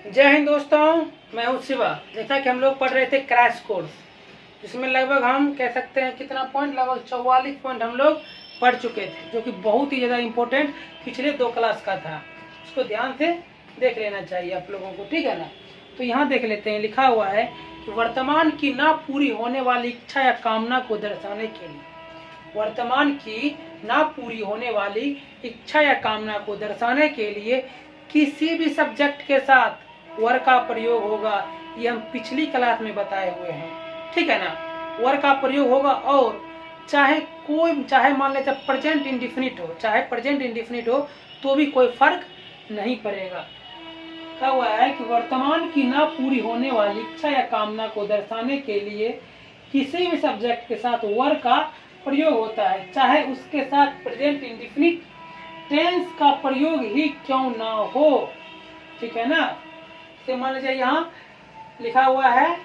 जय हिंद दोस्तों, मैं हूँ शिवा। जैसा कि हम लोग पढ़ रहे थे क्रैश कोर्स, जिसमें लगभग हम कह सकते हैं कितना पॉइंट, लगभग 44 पॉइंट हम लोग पढ़ चुके थे, जो कि बहुत ही ज़्यादा इम्पोर्टेंट पिछले 2 क्लास का था। उसको ध्यान से देख लेना चाहिए आप लोगों को, ठीक है ना। तो यहाँ देख लेते हैं, लिखा हुआ है कि वर्तमान की ना पूरी होने वाली इच्छा या कामना को दर्शाने के लिए, वर्तमान की ना पूरी होने वाली इच्छा या कामना को दर्शाने के लिए किसी भी सब्जेक्ट के साथ वर का प्रयोग होगा। ये हम पिछली क्लास में बताए हुए हैं, ठीक है ना। वर का प्रयोग होगा और चाहे मान लेते प्रेजेंट इंडिफिनिट हो, चाहे प्रेजेंट इंडिफिनिट हो तो भी कोई फर्क नहीं पड़ेगा। क्या हुआ है कि वर्तमान की ना पूरी होने वाली इच्छा या कामना को दर्शाने के लिए किसी भी सब्जेक्ट के साथ वर का प्रयोग होता है, चाहे उसके साथ प्रेजेंट इंडिफिनिट टेंस का प्रयोग ही क्यों ना हो, ठीक है ना। तो मान लीजिए यहाँ लिखा हुआ है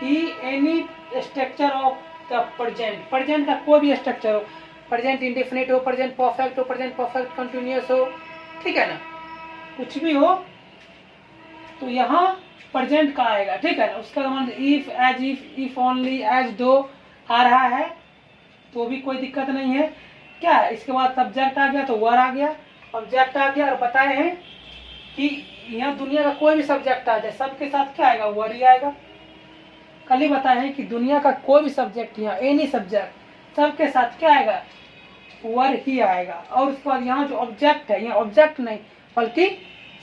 कि any structure of the present, present का कोई भी स्ट्रक्चर हो, प्रेजेंट इंडेफिनिट हो, प्रेजेंट परफेक्ट हो, प्रेजेंट परफेक्ट कंटिन्यूअस हो, ठीक है ना, कुछ भी हो तो यहाँ प्रेजेंट का आएगा, ठीक है ना। उसका मान if, as if only, as दो आ रहा है तो भी कोई दिक्कत नहीं है। क्या है, इसके बाद सब्जेक्ट आ गया तो वर आ गया, ऑब्जेक्ट आ गया। और बताए हैं कि यहाँ दुनिया का कोई भी सब्जेक्ट आ जाए, सबके साथ क्या आएगा, वर ही आएगा। कल ही बताए हैं कि दुनिया का कोई भी सब्जेक्ट, यहाँ एनी सब्जेक्ट, सबके साथ क्या आएगा, वर ही आएगा। और उसके बाद यहाँ जो ऑब्जेक्ट है, यहाँ ऑब्जेक्ट नहीं बल्कि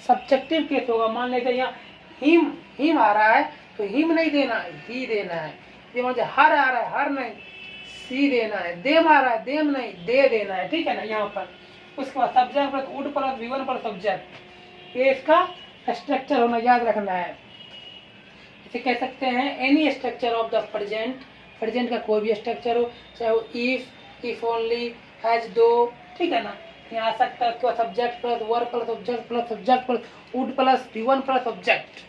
सब्जेक्टिव केस होगा। मान लेते यहाँ हिम आ रहा है तो हिम नहीं देना है, ही देना है। ये मान हर आ रहा है, हर नहीं सी देना है। देम आ रहा है, देम नहीं दे देना है, ठीक है ना यहाँ पर। उसके बाद subject plus would plus V1 plus subject, ये इसका स्ट्रक्चर होना याद रखना है। इसे कह सकते हैं any structure of the present, present का कोई भी स्ट्रक्चर हो, चाहे वो इफ ओनली, एज दो, ठीक है ना। यहाँ आ सकता है subject plus were plus object plus subject plus would plus V1 plus object,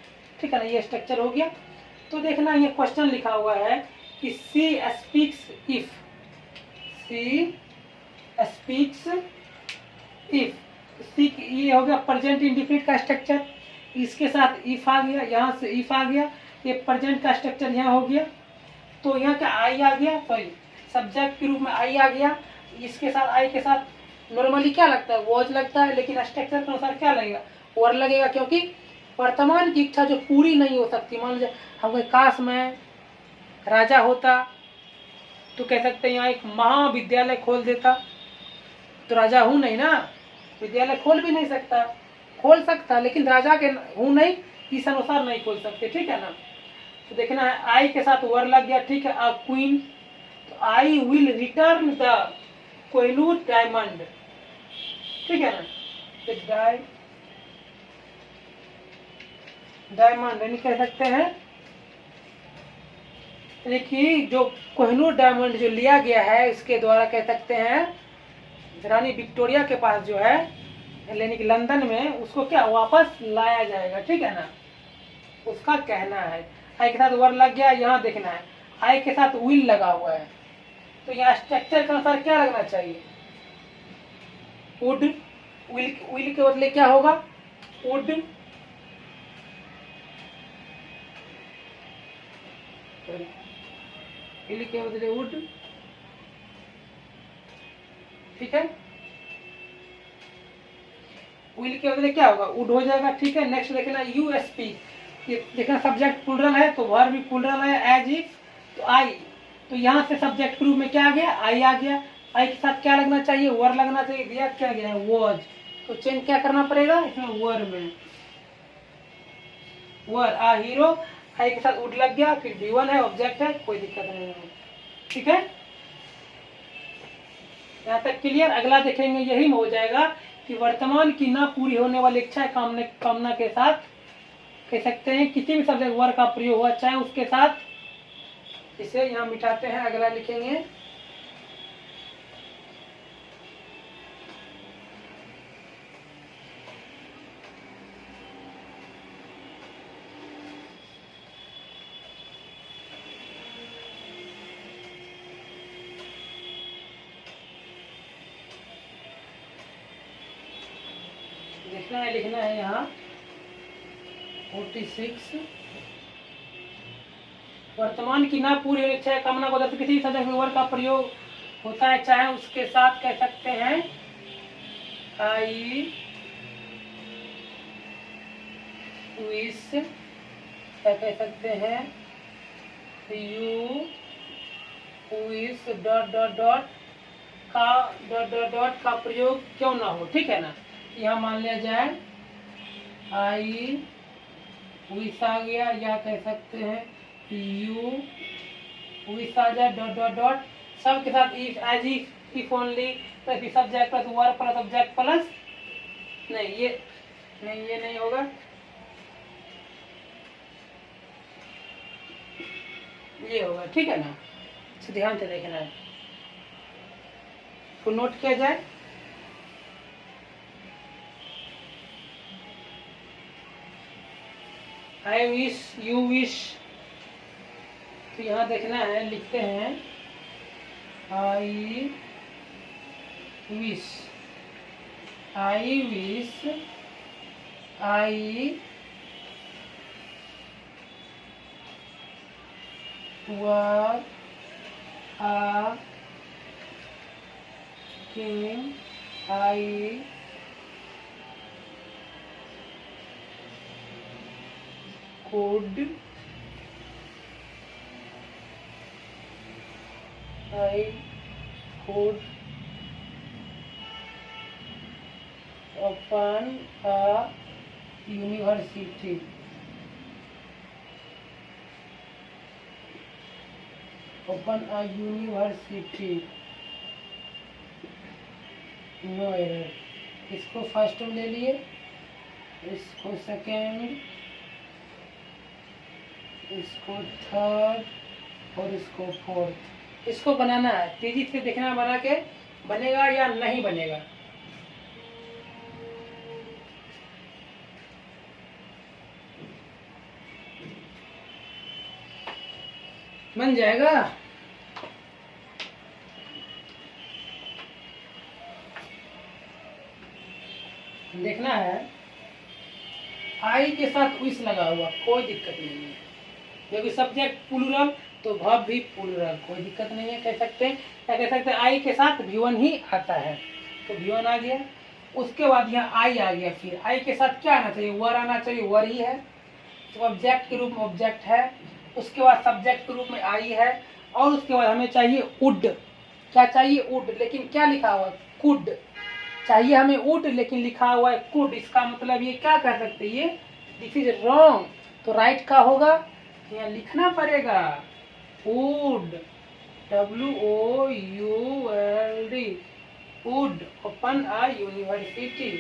ठीक है ना, ये स्ट्रक्चर हो गया। तो देखना ये क्वेश्चन लिखा हुआ है कि she speaks if, she speaks if, she ये हो गया प्रेजेंट इंडिफिनिट का स्ट्रक्चर, इसके साथ इफ आ गया, यहाँ से इफ आ गया, ये प्रेजेंट का स्ट्रक्चर यहाँ हो गया। तो यहाँ क्या आई आ गया, सॉरी सब्जेक्ट के रूप में आई आ गया। इसके साथ आई के साथ नॉर्मली क्या लगता है, वॉज लगता है, लेकिन स्ट्रक्चर के अनुसार क्या लगेगा, वर लगेगा, क्योंकि वर्तमान की इच्छा जो पूरी नहीं हो सकती। मान लीजिए हम काश मैं राजा होता तो कह सकते हैं यहाँ एक महाविद्यालय खोल देता, तो राजा हूँ नहीं ना, विद्यालय खोल भी नहीं सकता, खोल सकता लेकिन राजा के हूँ नहीं, इस अनुसार नहीं खोल सकते, ठीक है ना। तो देखना है आई के साथ वर लग गया, ठीक है। अ क्वीन, तो I will return the Kohinoor diamond, ठीक है ना। डायमंड यानी कह सकते हैं देखिए जो कोहिनूर डायमंड जो लिया गया है, इसके द्वारा कह सकते हैं रानी विक्टोरिया के पास जो है, यानी कि लंदन में, उसको क्या वापस लाया जाएगा, ठीक है ना, उसका कहना है। आई के साथ वर लग गया, यहाँ देखना है आई के साथ विल लगा हुआ है, तो यहाँ स्ट्रक्चर के अनुसार क्या लगना चाहिए, वुड, विल के बदले क्या होगा, वुड, विल के बदले वुड, ठीक है। विल के बदले क्या होगा, वुड हो जाएगा, ठीक है। नेक्स्ट देखना यू स्पीक, ये देखना सब्जेक्ट प्लूरल है तो वर्ब भी प्लूरल है, एज इफ, तो आई, तो यहाँ से सब्जेक्ट के रूप में क्या आ गया, आई आ गया। आई के साथ क्या लगना चाहिए, वर लगना चाहिए, दिया क्या गया है, वॉज, तो चेंज क्या करना पड़ेगा इसमें, वर में, वर। आ हीरो, आई के साथ वुड लग गया, फिर V1 है, ऑब्जेक्ट है, कोई दिक्कत नहीं है, ठीक है। यहाँ तक क्लियर। अगला देखेंगे, यही में हो जाएगा कि वर्तमान की ना पूरी होने वाली इच्छा कामना के साथ कह सकते हैं किसी भी सब्जेक्ट वर का प्रयोग हुआ, चाहे उसके साथ, इसे यहाँ मिटाते हैं, अगला लिखेंगे लिखना है यहाँ 46 वर्तमान की ना पूरी होने चाहे कामना को दर्शाने किसी भी सब्जेक्ट में वर का प्रयोग होता है, चाहे उसके साथ कह सकते हैं आई विश, क्या कह सकते हैं you wish dot dot dot का डॉट डॉट डॉट का प्रयोग क्यों ना हो, ठीक है ना। यहाँ मान लिया जाए आई विश आ गया, या कह सकते हैं यू विश आ जाए डॉट डॉट डॉट, सब के साथ if as if only plus subject plus verb plus object plus नहीं, ये नहीं होगा, ये होगा, ठीक है ना। तो ध्यान से देखना है, तो नोट किया जाए। आई विश यू विश, तो यहाँ देखना है, लिखते हैं I wish, I wish, I were a king, I could, open a university. Open a university. No error. इसको फर्स्ट में ले लिए, इसको सेकेंड, इसको थर्ड और इसको फोर्थ। इसको बनाना है, तेजी से देखना, बना के बनेगा या नहीं बनेगा। बन जाएगा। देखना है आई के साथ विश लगा हुआ, कोई दिक्कत नहीं है, क्योंकि सब्जेक्ट प्लूरल तो वर्ब भी प्लूरल, कोई दिक्कत नहीं है। कह सकते हैं, क्या कह सकते हैं, आई के साथ V1 ही आता है, तो V1 आ गया। उसके बाद यहाँ आई आ गया, फिर आई के साथ क्या आना चाहिए, वर आना चाहिए, वर ही है, तो ऑब्जेक्ट के रूप में ऑब्जेक्ट है। उसके बाद सब्जेक्ट के रूप में आई है, और उसके बाद हमें चाहिए वुड। क्या चाहिए, वुड, लेकिन क्या लिखा हुआ है, कुड चाहिए हमें, वुड लेकिन लिखा हुआ है कुड। इसका मतलब ये क्या कर सकते हैं, ये दिस इज रॉन्ग, तो राइट का होगा, यहाँ लिखना पड़ेगा would, WOULD, would open a university.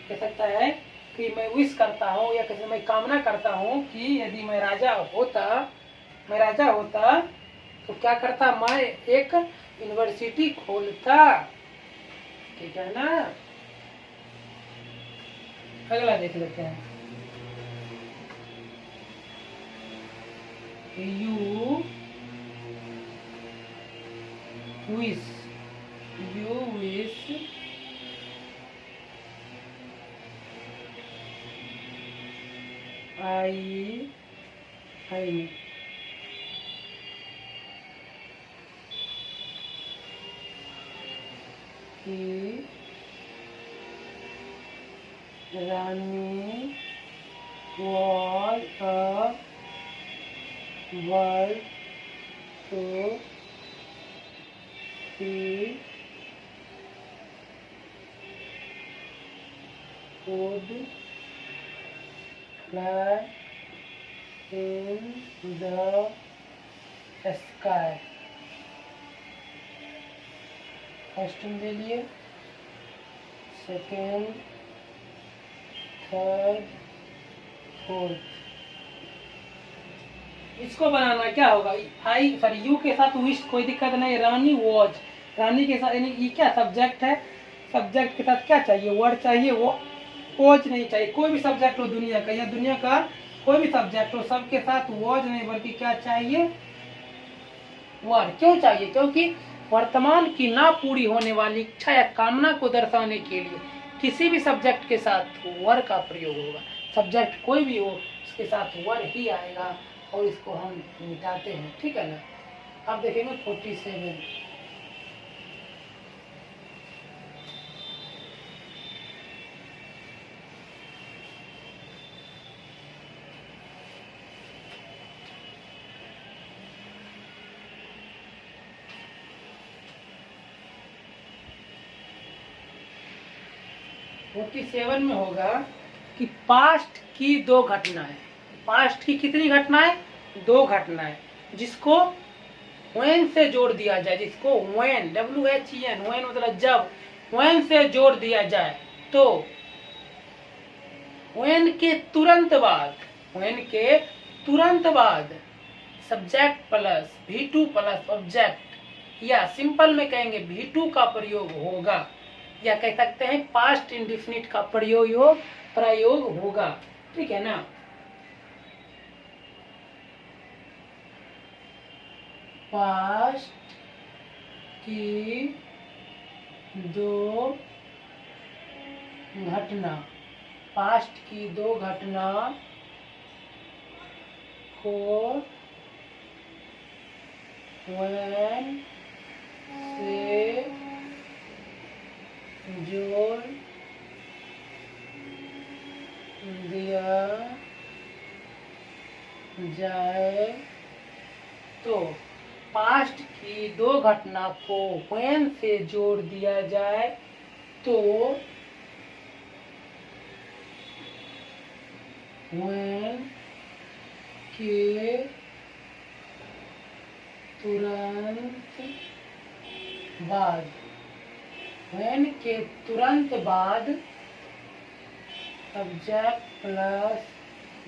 कह सकता है कि मैं विश करता हूँ, या कैसे मैं कामना करता हूँ कि यदि मैं राजा होता तो क्या करता, मैं एक यूनिवर्सिटी खोलता, ठीक है ना। अगला देख लेते हैं, यू विश आई कि रानी was a word to be would fly in the sky. First ले लिए, सेकेंड, थर्ड, फोर्थ। इसको बनाना क्या होगा, आई सॉरी यू के साथ विश, कोई दिक्कत नहीं। रानी वॉज, रानी के साथ, यानी ये क्या सब्जेक्ट है, सब्जेक्ट के साथ क्या चाहिए, वर्ड चाहिए, वो वॉज नहीं चाहिए। कोई भी सब्जेक्ट हो दुनिया का, या दुनिया का कोई भी सब्जेक्ट हो, सबके साथ वॉज नहीं बल्कि क्या चाहिए, वर्ड। क्यों चाहिए, क्योंकि वर्तमान की ना पूरी होने वाली इच्छा या कामना को दर्शाने के लिए किसी भी सब्जेक्ट के साथ वर का प्रयोग होगा। सब्जेक्ट कोई भी हो उसके साथ वर ही आएगा और इसको हम मिटाते हैं, ठीक है ना। अब देखेंगे 47। में होगा कि पास्ट की दो घटनाएं, पास्ट की कितनी घटनाएं, दो घटनाएं, जिसको when से जोड़ दिया जाए, जिसको when WHEN when मतलब जब, when से जोड़ दिया जाए तो when के तुरंत बाद, when के तुरंत बाद subject plus V2 plus object, या सिंपल में कहेंगे V2 का प्रयोग होगा, या कह सकते हैं पास्ट इंडिफिनिट का प्रयोग होगा, ठीक है ना। पास्ट की दो घटना, पास्ट की दो घटना को when से जोड़ दिया जाए तो, पास्ट की दो घटना को when से जोड़ दिया जाए तो when के तुरंत बाद, when के तुरंत बाद subject plus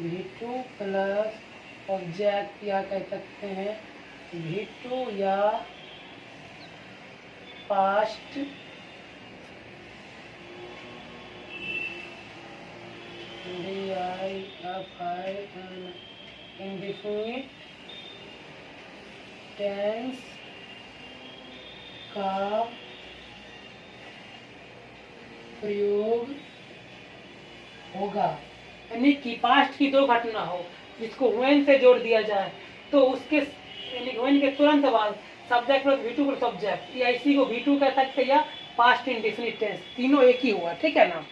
V2 plus object, या कह सकते हैं V2 या पास्ट इंडिफिनिट टेंस का प्रयोग होगा। यानी कि पास्ट की दो घटना हो जिसको when से जोड़ दिया जाए तो उसके when के तुरंत बाद subject plus V2 plus object, या इसी को V2 कह सकते हैं या पास्ट इंडिफिनिट टेंस, तीनों एक ही हुआ, ठीक है ना,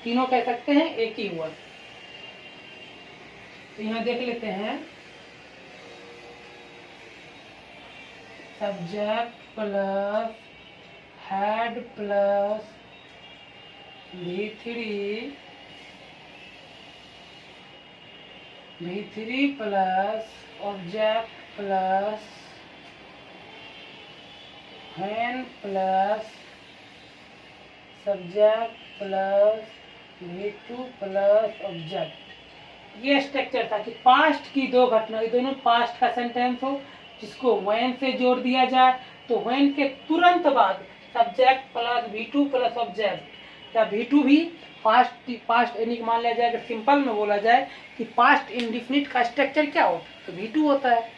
तीनों कह सकते हैं एक ही हुआ। तो यहाँ देख लेते हैं subject plus had plus V3 plus object plus when plus subject plus V2 plus object, ये स्ट्रक्चर था कि पास्ट की दो घटना, ये दोनों पास्ट का सेंटेंस हो जिसको when से जोड़ दिया जाए तो when के तुरंत बाद subject plus V2 plus object, या V2 भी पास्ट यानी मान लिया जाए, अगर सिंपल में बोला जाए कि पास्ट इंडिफिनिट का स्ट्रक्चर क्या होता है तो V2 होता है।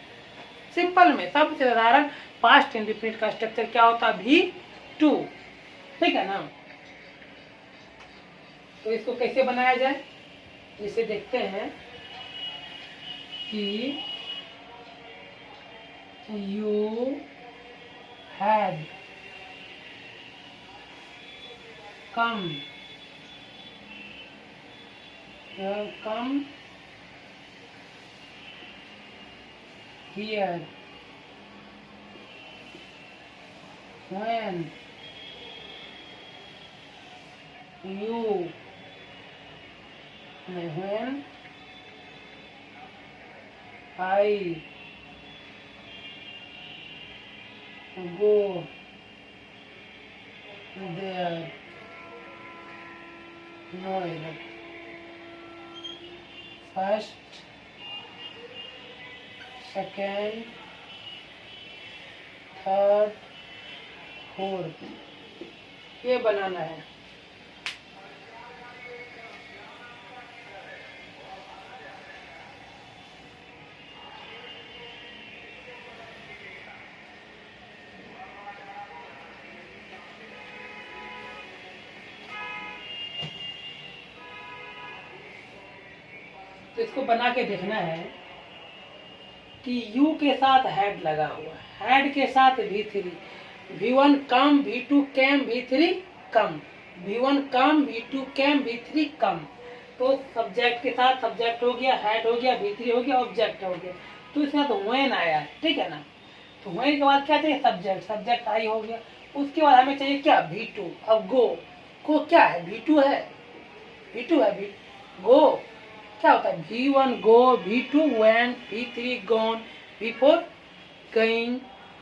सिंपल में सबसे साधारण पास्ट इंडिफिनिट का स्ट्रक्चर क्या होता है, V2, ठीक है ना। तो इसको कैसे बनाया जाए, इसे देखते हैं कि you had come here when you when I go there, no error. First, second, third, fourth, ये बनाना है। तो इसको बना के देखना है कि U के साथ हेड लगा हुआ है, हेड के साथ V3, V1 कम, V2 कम, V3 कम, V1 कम, V2 कम, V3 कम। तो सब्जेक्ट के साथ सब्जेक्ट हो गया, हेड हो गया, V3 हो गया, ऑब्जेक्ट हो गया। तो इसके साथ व्हेन आया है, ठीक है ना। तो व्हेन के बाद क्या चाहिए, सब्जेक्ट, सब्जेक्ट आई हो गया। उसके बाद हमें चाहिए क्या, V2। अब गो क्या है, V2 है, V2 है, गो क्या होता है, V1 गो, V2 went, V3 gone, V4 going,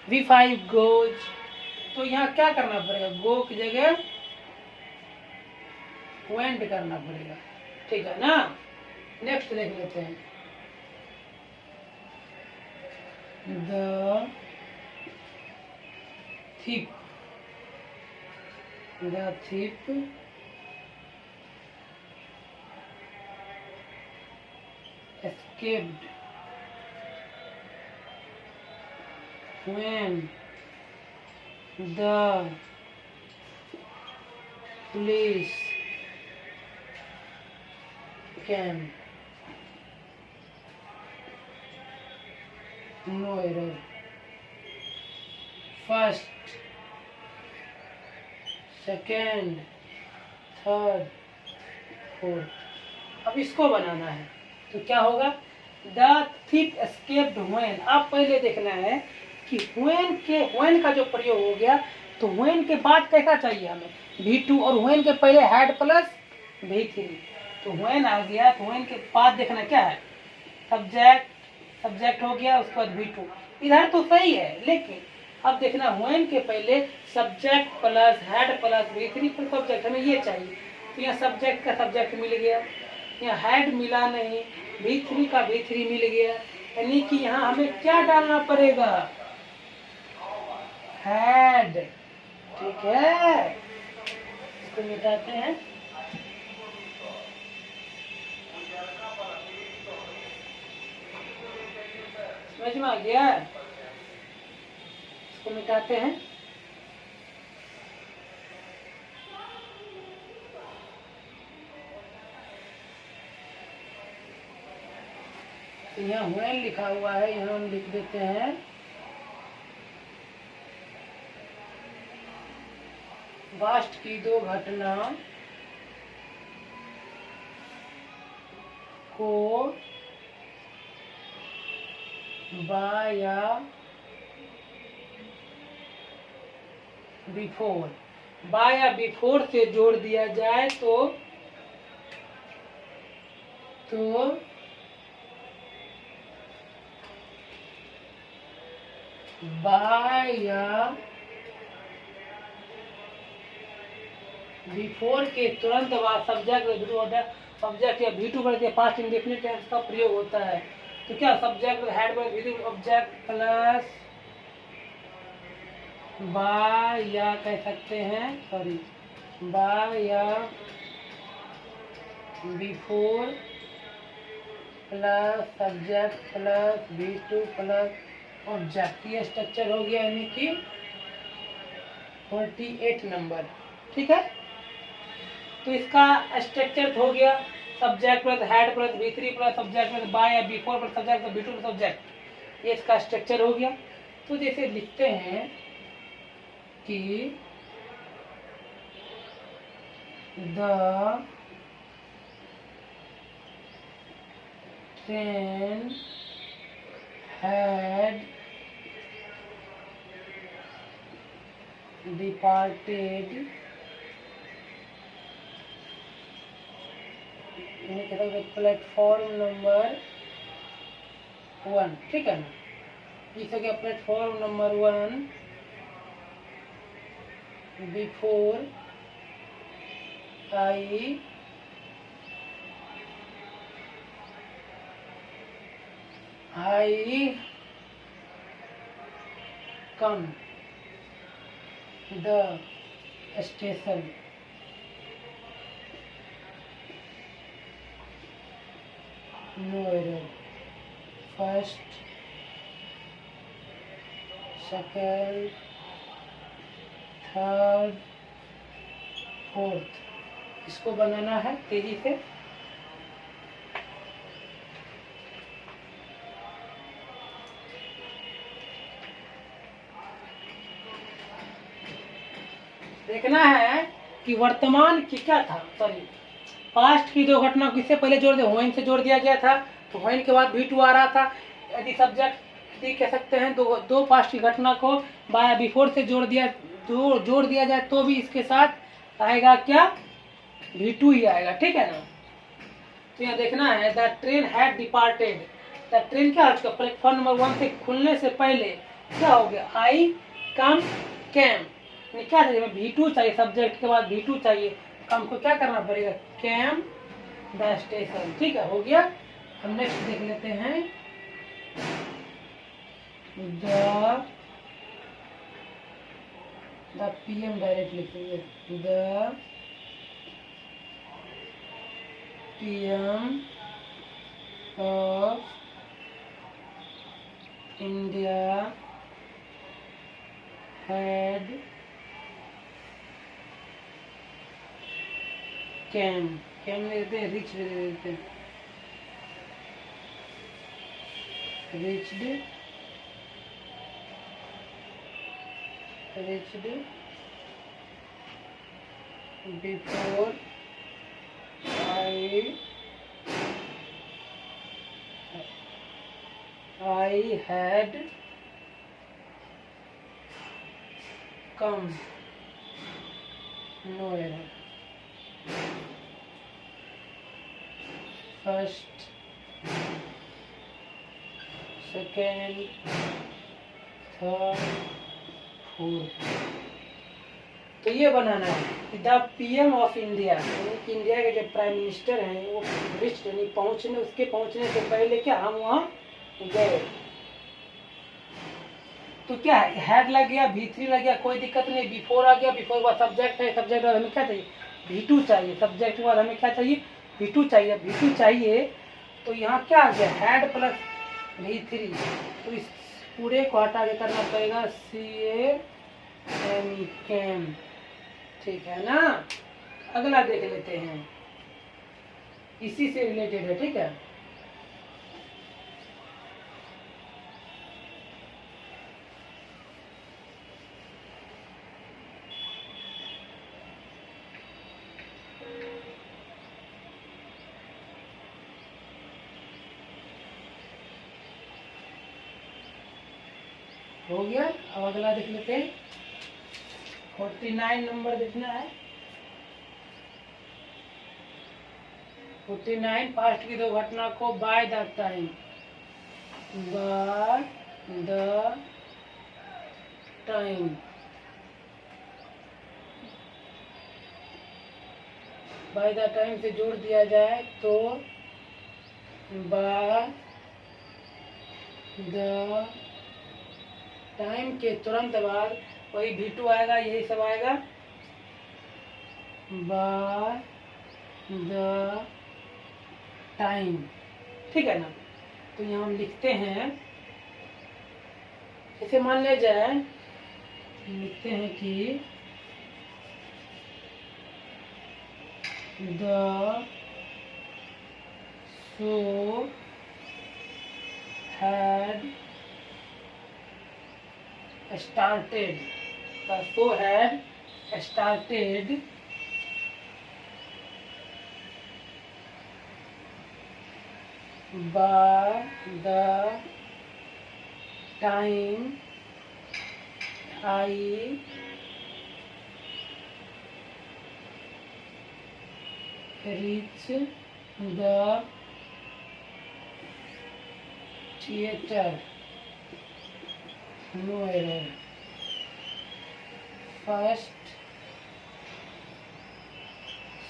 V5 goes। तो यहाँ क्या करना पड़ेगा, गो की जगह went करना पड़ेगा, ठीक है ना। नेक्स्ट देख लेते हैं, the thief escaped when the police came। No error. First, second, third, fourth. अब इसको बनाना है तो क्या होगा, द थिप एस्केप्ड व्हेन। अब पहले देखना है कि व्हेन का जो प्रयोग हो गया, तो व्हेन के बाद कैसा चाहिए हमें, V2, और व्हेन के पहले हेड प्लस V3। तो व्हेन आ गया, तो व्हेन के बाद देखना क्या है, सब्जेक्ट हो गया, उसके बाद V2। इधर तो सही है, लेकिन अब देखना व्हेन के पहले subject plus had plus V3 पर सब्जेक्ट, हमें ये चाहिए। तो यहाँ सब्जेक्ट का सब्जेक्ट मिल गया, यहाँ हेड मिला नहीं, V3 का V3 मिल गया, यानी कि यहाँ हमें क्या डालना पड़ेगा, हेड, ठीक है। इसको मिटाते हैं, समझ में आ गया, इसको मिटाते हैं। तो यहाँ व्हेन लिखा हुआ है, यहाँ हम लिख देते हैं वास्ट की दो घटना को बाय या बिफोर, बाय या बिफोर से जोड़ दिया जाए तो बाय या बिफोर के तुरंत बाद सब्जेक्ट ऑब्जेक्ट या V2 करके पास्ट इंडेफिनिट टेंस का प्रयोग होता है। तो क्या subject had by V2 object plus by या कह सकते हैं, सॉरी, बाय या before plus subject plus V2 plus object. ये स्ट्रक्चर हो गया, यानी कि 48 नंबर, ठीक है। तो इसका स्ट्रक्चर हो गया, subject plus had plus V3 plus subject plus by या before plus subject plus V2 plus subject, ये इसका स्ट्रक्चर हो गया। तो जैसे लिखते हैं कि the train had departed platform number 1, ठीक है ना। इस हो गया platform number 1 before I come the station। no error। first, second, third, fourth। इसको बनाना है तेजी से। देखना है कि वर्तमान की क्या था, सॉरी पास्ट की दो घटना को किससे पहले जोड़ दे, व्हेन से जोड़ दिया गया था, तो व्हेन के बाद V2 आ रहा था। यदि सब्जेक्ट कह सकते हैं दो पास्ट की घटना को बाय बिफोर से जोड़ दिया जाए तो भी इसके साथ आएगा क्या, V2 ही आएगा, ठीक है ना। तो यहाँ देखना है the train had departed, the train क्या हो चुका, प्लेटफॉर्म नंबर 1 से खुलने से पहले क्या हो गया, आई कम कैम, क्या चाहिए, V2 चाहिए, सब्जेक्ट के बाद V2 चाहिए, तो हमको क्या करना पड़ेगा, कैम द स्टेशन, ठीक है, हो गया। हम नेक्स्ट देख लेते हैं द PM डायरेक्ट लिखेंगे, the PM of India had came देते हैं, रिच दे देते हैं, reached before I had come, no error, first, second, third, fourth। तो ये बनाना है द PM ऑफ इंडिया, यानी कि इंडिया के जो प्राइम मिनिस्टर हैं वो रिच यानी उसके पहुंचने से पहले क्या हम वहाँ गए। तो क्या है, हैड लग गया, V3 लग गया, कोई दिक्कत नहीं, बिफोर आ गया, बिफोर के बाद सब्जेक्ट है, सब्जेक्ट के बाद हमें क्या चाहिए, V2 चाहिए, सब्जेक्ट के बाद हमें क्या चाहिए, V2 चाहिए, V2 चाहिए। तो यहाँ क्या आ गया, हैड प्लस V3, तो इस पूरे को हटा के करना पड़ेगा CAME कैम, ठीक है ना। अगला देख लेते हैं, इसी से रिलेटेड है, ठीक है। हो गया, अब अगला देख लेते हैं, 49 नंबर देखना है। 49 पास्ट की दो घटना को by the time, by the time, by the time से जोड़ दिया जाए तो बाय द टाइम के तुरंत बाद वही V2 आएगा, यही सब आएगा, बाय द टाइम, ठीक है ना। तो यहाँ हम लिखते हैं, इसे मान ले जाए, लिखते हैं कि the show had started, the show had started by the time I reach the theater, no error, first,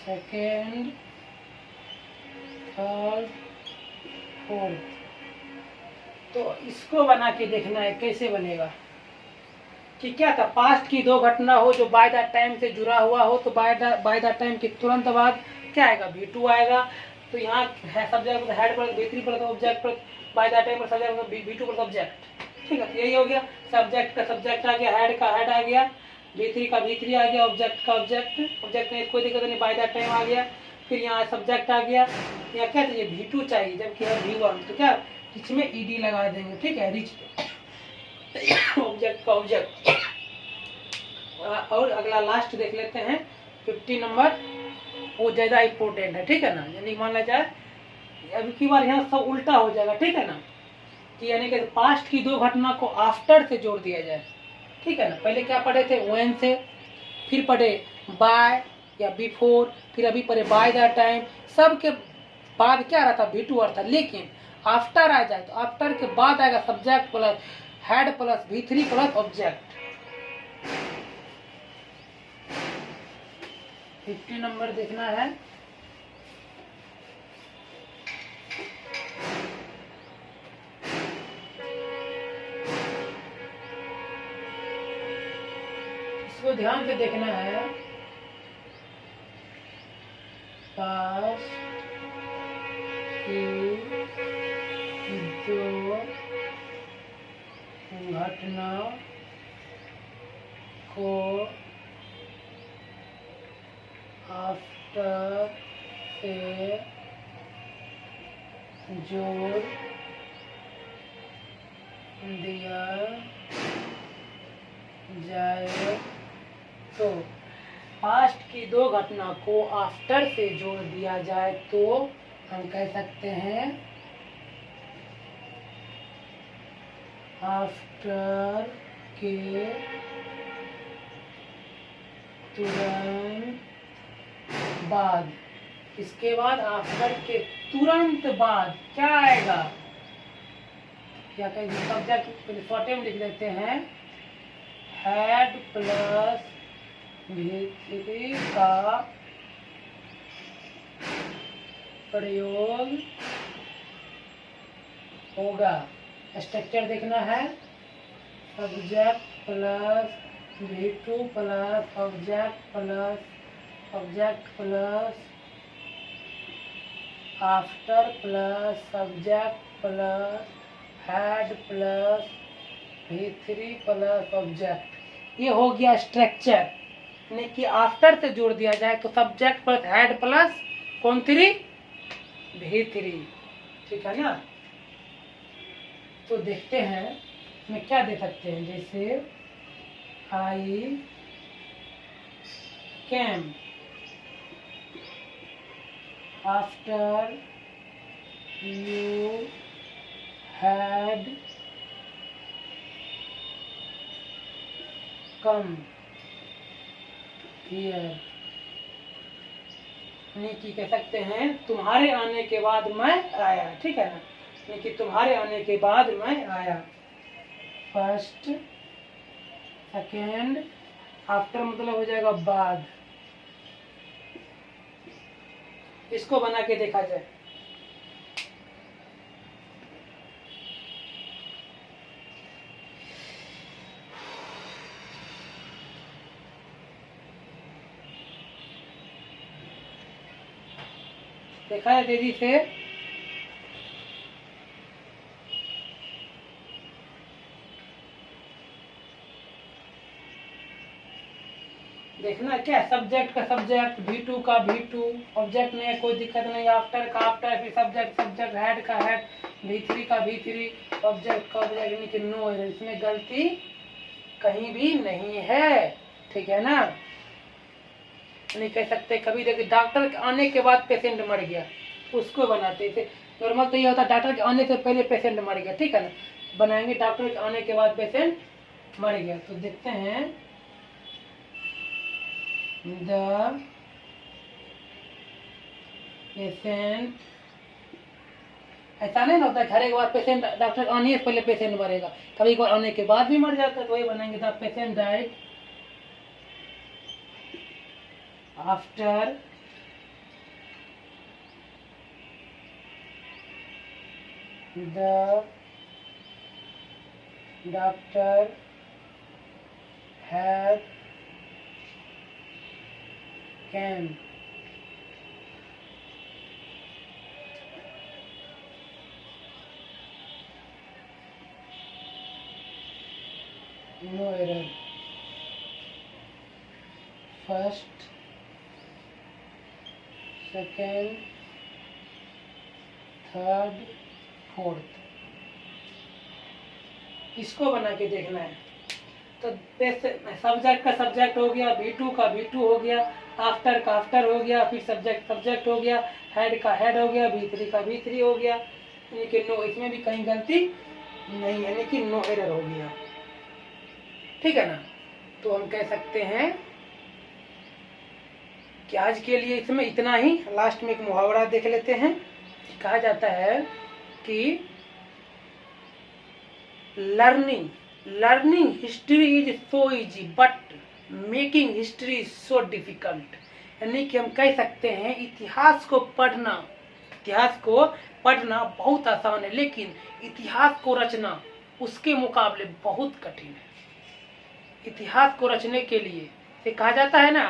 second, third, fourth. तो इसको बना के देखना है कैसे बनेगा, कि क्या था, पास्ट की दो घटना हो जो बाय द टाइम से जुड़ा हुआ हो, तो बाय द टाइम के तुरंत बाद क्या आएगा, V2 आएगा। तो यहाँ है सब्जेक्ट हेड पर, V3 पर ऑब्जेक्ट पर, बाय द टाइम पर सब्जेक्ट, V2 पर सब्जेक्ट, ठीक है। यही हो गया, सब्जेक्ट का सब्जेक्ट आ गया, हेड का हेड आ गया, V3 का V3 आ गया, ऑब्जेक्ट का ऑब्जेक्ट में कोई दिक्कत नहीं, बाय द टाइम आ गया। फिर यहाँ सब्जेक्ट आ गया, यहाँ क्या चाहिए, V2 चाहिए, जबकि है V1, तो क्या रिच में ED लगा देंगे, ठीक है, रिच ऑब्जेक्ट का और अगला लास्ट देख लेते हैं 50 नंबर, वो ज़्यादा इम्पोर्टेंट है, ठीक है ना। यानी मान लिया जाए अभी की बार यहाँ सब उल्टा हो जाएगा, ठीक है ना, कि यानी कि पास्ट की दो घटना को आफ्टर से जोड़ दिया जाए, ठीक है ना। पहले क्या पढ़े थे, व्हेन से, फिर पढ़े बाय या बिफोर, फिर अभी पढ़े बाय द टाइम। सब के बाद क्या रहता, V2 आता, लेकिन आफ्टर आ जाए तो आफ्टर के बाद आएगा subject plus had plus V3 plus object. 50 number देखना है। इसको ध्यान से देखना है। पास की दो घटना को आफ्टर से जोड़ दिया जाए तो, पास्ट की दो घटना को आफ्टर से जोड़ दिया जाए तो हम कह सकते हैं आफ्टर के तुरंत बाद। इसके बाद आफ्टर के तुरंत बाद क्या आएगा, क्या कहेंगे, सब्जेक्ट शॉर्टे में लिख लेते हैं, हेड प्लस V3 का प्रयोग होगा। स्ट्रक्चर देखना है, subject plus V2 plus object plus after plus subject plus had plus V3 plus object. ये हो गया स्ट्रक्चर, यानी कि आफ्टर से जोड़ दिया जाए तो सब्जेक्ट प्लस हेड प्लस कौन 3, V3, ठीक है ना। तो देखते हैं इसमें क्या दे सकते हैं, जैसे I came after you had come here, यानी कि कह सकते हैं तुम्हारे आने के बाद मैं आया, ठीक है ना, यानी कि तुम्हारे आने के बाद मैं आया। फर्स्ट सेकेंड, आफ्टर मतलब हो जाएगा बाद। इसको बना के देखा जाए, देखा है तेजी से। देखना क्या, सब्जेक्ट का सब्जेक्ट, V2 का V2, ऑब्जेक्ट में कोई दिक्कत नहीं, आफ्टर का आफ्टर, फिर सब्जेक्ट हेड का हेड, V3 का V3, ऑब्जेक्ट का ऑब्जेक्ट, यानी कि नो एरर, इसमें गलती कहीं भी नहीं है, ठीक है ना। नहीं कह सकते कभी देखिए डॉक्टर के आने के बाद पेशेंट मर गया, उसको बनाते थे। नॉर्मल तो ये होता है डॉक्टर के आने से पहले पेशेंट मर गया, ठीक है ना, बनाएंगे डॉक्टर के आने के बाद पेशेंट मर गया। तो देखते हैं, द पेशेंट, ऐसा नहीं ना होता है घर के बाद पेशेंट, डॉक्टर आने से पहले पेशेंट मरेगा, कभी कभार आने के बाद भी मर जाता है, तो वही बनाएंगे, the patient died after the doctor had came no error, first second third fourth, इसको बना के देखना है। तो सब्जेक्ट का सब्जेक्ट हो गया, V2 का V2 हो गया, आफ्टर का आफ्टर हो गया, फिर सब्जेक्ट हो गया, हेड का हेड हो गया, V3 का V3 हो गया। यानी कि नो, इसमें भी कहीं गलती नहीं, यानी कि नो एरर हो गया। ठीक है ना। तो हम कह सकते हैं कि आज के लिए इसमें इतना ही। लास्ट में एक मुहावरा देख लेते हैं। कहा जाता है कि learning history is so easy but making history is so difficult. यानी कि हम कह सकते हैं इतिहास को पढ़ना बहुत आसान है, लेकिन इतिहास को रचना उसके मुकाबले बहुत कठिन है। इतिहास को रचने के लिए से कहा जाता है ना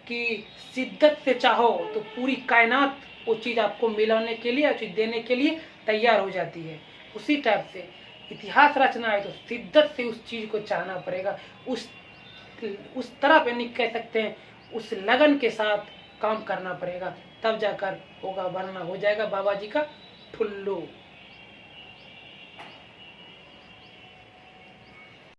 कि शिद्दत से चाहो तो पूरी कायनात वो चीज़ आपको मिलाने के लिए, चीज़ देने के लिए तैयार हो जाती है। उसी टाइप से इतिहास रचना है तो शिद्दत से उस चीज़ को चाहना पड़ेगा, उस तरफ यानी कह सकते हैं उस लगन के साथ काम करना पड़ेगा, तब जाकर होगा, वरना हो जाएगा बाबा जी का ठुल्लू।